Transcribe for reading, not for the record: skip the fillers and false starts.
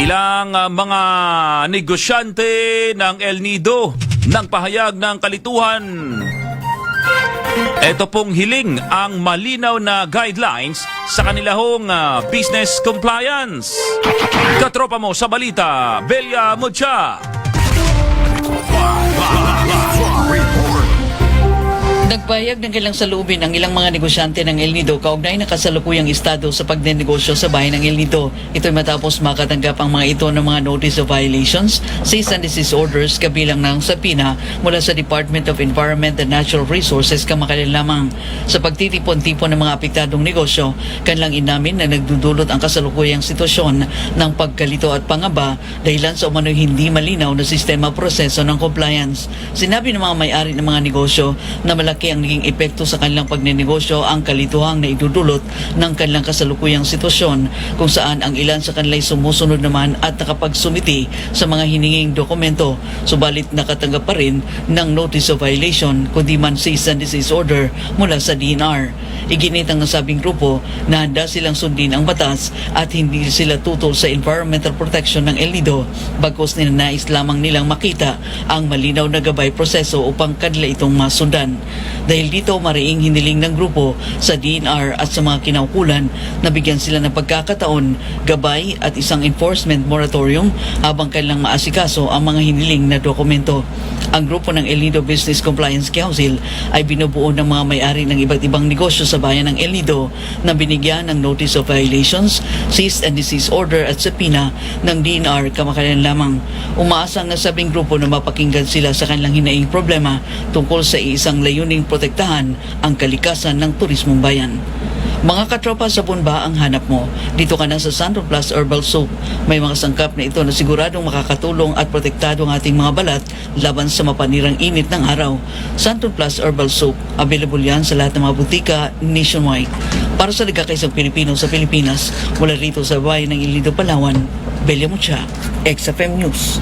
Ilang mga negosyante ng El Nido ng pahayag ng kalituhan. Ito pong hiling ang malinaw na guidelines sa kanilahong business compliance. Katropa mo sa balita, Belia Mucha. Nagpahayag ng kailang saloobin ang ilang mga negosyante ng El Nido kaugnay ng kasalukuyang estado sa pagnenegosyo sa bayan ng El Nido. Ito'y matapos makatanggap ang mga ito ng mga notice of violations, cease and desist orders kabilang ng sapina mula sa Department of Environment and Natural Resources kamakailan lamang. Sa pagtitipon-tipon ng mga apektadong negosyo, kanilang inamin na nagdudulot ang kasalukuyang sitwasyon ng pagkalito at pangaba dahilan sa umano'y hindi malinaw na sistema proseso ng compliance. Sinabi ng mga may-ari ng mga negosyo na malaki ang naging epekto sa kanilang pagnenegosyo ang kalituhang na idudulot ng kanilang kasalukuyang sitwasyon kung saan ang ilan sa kanila'y sumusunod naman at nakapagsumiti sa mga hininging dokumento, subalit nakatanggap pa rin ng notice of violation kundi man cease and desist order mula sa DNR. Iginit ang nasabing grupo na handa silang sundin ang batas at hindi sila tutol sa environmental protection ng El Nido, bagkus ninanais lamang nilang makita ang malinaw na gabay proseso upang kanila itong masundan. Dahil dito, mariing hiniling ng grupo sa DNR at sa mga kinaukulan na bigyan sila ng pagkakataon, gabay at isang enforcement moratorium habang kailang maasikaso ang mga hiniling na dokumento. Ang grupo ng El Nido Business Compliance Council ay binubuo ng mga may-ari ng iba't ibang negosyo sa bayan ng El Nido na binigyan ng notice of violations, cease and desist order at sapina ng DNR kamakailan lamang. Umaasa ang nasabing grupo na mapakinggan sila sa kanilang hinaing problema tungkol sa isang layuning protektahan ang kalikasan ng turismong bayan. Mga katropa, sabon ba ang hanap mo? Dito ka na sa Santon Plus Herbal Soap. May mga sangkap na ito na siguradong makakatulong at protektado ang ating mga balat laban sa mapanirang init ng araw. Santon Plus Herbal Soap. Available yan sa lahat ng mga butika nationwide. Para sa nagkakaisang Pilipino sa Pilipinas, mula rito sa bayan ng El Nido, Palawan, Belia Mucha, XFM News.